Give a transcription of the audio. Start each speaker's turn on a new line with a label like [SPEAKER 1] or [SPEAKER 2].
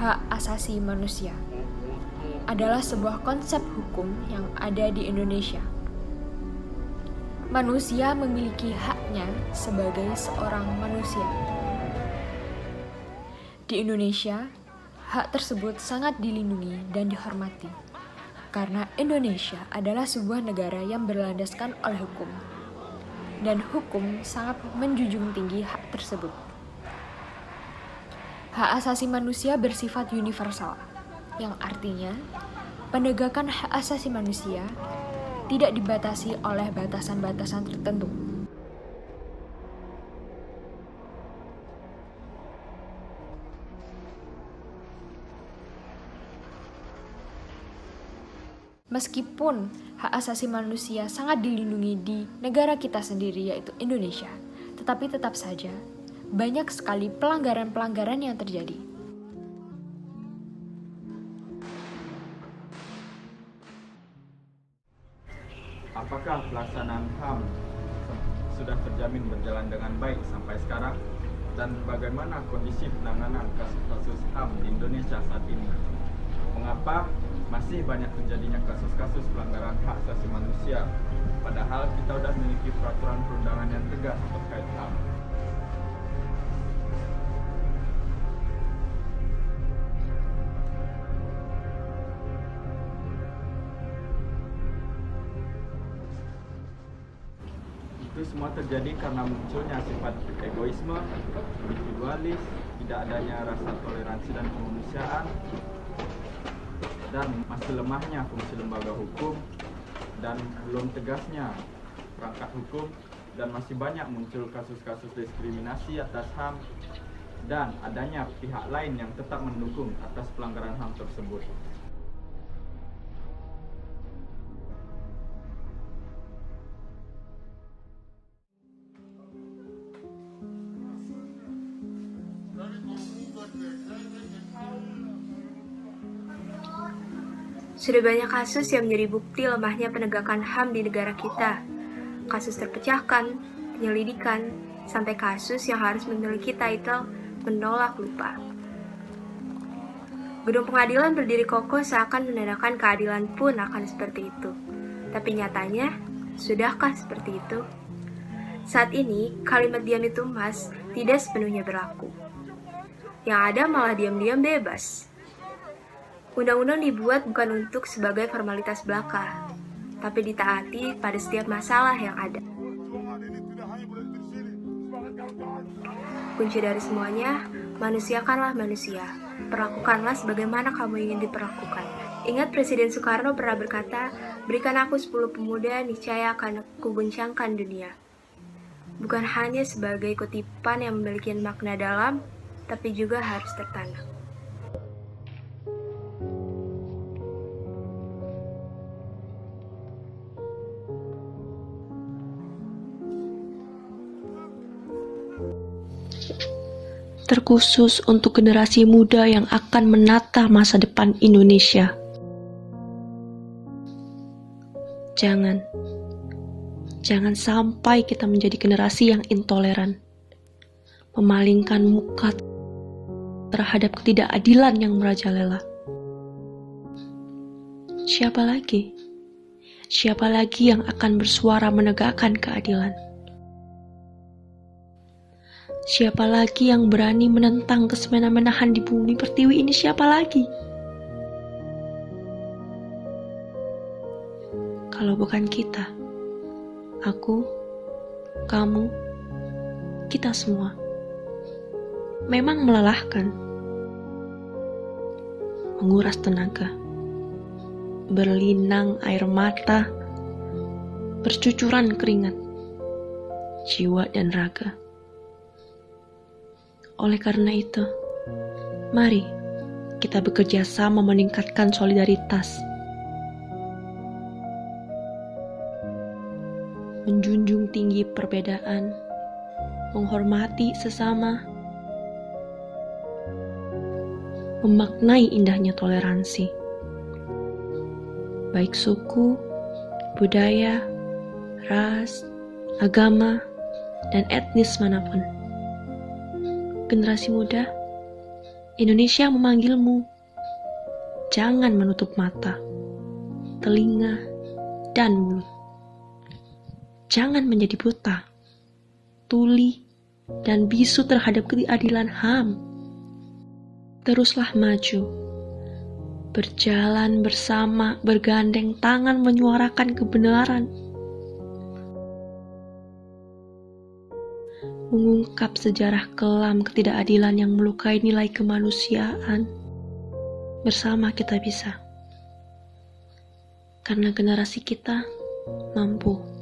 [SPEAKER 1] hak asasi manusia adalah sebuah konsep hukum yang ada di Indonesia. Manusia memiliki haknya sebagai seorang manusia. Di Indonesia, hak tersebut sangat dilindungi dan dihormati, karena Indonesia adalah sebuah negara yang berlandaskan oleh hukum, dan hukum sangat menjunjung tinggi hak tersebut. Hak asasi manusia bersifat universal, yang artinya penegakan hak asasi manusia tidak dibatasi oleh batasan-batasan tertentu. Meskipun hak asasi manusia sangat dilindungi di negara kita sendiri yaitu Indonesia, tetapi tetap saja banyak sekali pelanggaran-pelanggaran yang terjadi.
[SPEAKER 2] Apakah pelaksanaan HAM sudah terjamin berjalan dengan baik sampai sekarang? Dan bagaimana kondisi penanganan kasus-kasus HAM di Indonesia saat ini? Mengapa masih banyak terjadinya kasus-kasus pelanggaran hak asasi manusia, padahal kita sudah memiliki peraturan perundangan yang tegas terkait HAM? Itu semua terjadi karena munculnya sifat egoisme, individualis, tidak adanya rasa toleransi dan kemanusiaan, dan masih lemahnya fungsi lembaga hukum, dan belum tegasnya perangkat hukum, dan masih banyak muncul kasus-kasus diskriminasi atas HAM, dan adanya pihak lain yang tetap mendukung atas pelanggaran HAM tersebut.
[SPEAKER 3] Sudah banyak kasus yang menjadi bukti lemahnya penegakan HAM di negara kita. Kasus terpecahkan, penyelidikan, sampai kasus yang harus memiliki title menolak lupa. Gedung pengadilan berdiri kokoh seakan menandakan keadilan pun akan seperti itu. Tapi nyatanya, sudahkah seperti itu? Saat ini, kalimat diam itu emas tidak sepenuhnya berlaku. Yang ada malah diam-diam bebas. Undang-undang dibuat bukan untuk sebagai formalitas belaka, tapi ditaati pada setiap masalah yang ada. Kunci dari semuanya, manusiakanlah manusia. Perlakukanlah sebagaimana kamu ingin diperlakukan. Ingat Presiden Soekarno pernah berkata, berikan aku 10 pemuda, niscaya akan kuguncangkan dunia. Bukan hanya sebagai kutipan yang memiliki makna dalam, tapi juga harus tertanam.
[SPEAKER 4] Terkhusus untuk generasi muda yang akan menata masa depan Indonesia. Jangan sampai kita menjadi generasi yang intoleran, memalingkan muka terhadap ketidakadilan yang merajalela. Siapa lagi yang akan bersuara menegakkan keadilan? Siapa lagi yang berani menentang kesemena-menahan di bumi pertiwi ini? Siapa lagi? Kalau bukan kita, aku, kamu, kita semua. Memang melelahkan, menguras tenaga, berlinang air mata, bercucuran keringat, jiwa dan raga. Oleh karena itu, mari kita bekerja sama meningkatkan solidaritas, menjunjung tinggi perbedaan, menghormati sesama, memaknai indahnya toleransi, baik suku, budaya, ras, agama, dan etnis manapun. Generasi muda, Indonesia memanggilmu. Jangan menutup mata, telinga, dan mulut. Jangan menjadi buta, tuli, dan bisu terhadap keadilan HAM. Teruslah maju, berjalan bersama, bergandeng tangan menyuarakan kebenaran, mengungkap sejarah kelam ketidakadilan yang melukai nilai kemanusiaan. Bersama kita bisa, karena generasi kita mampu.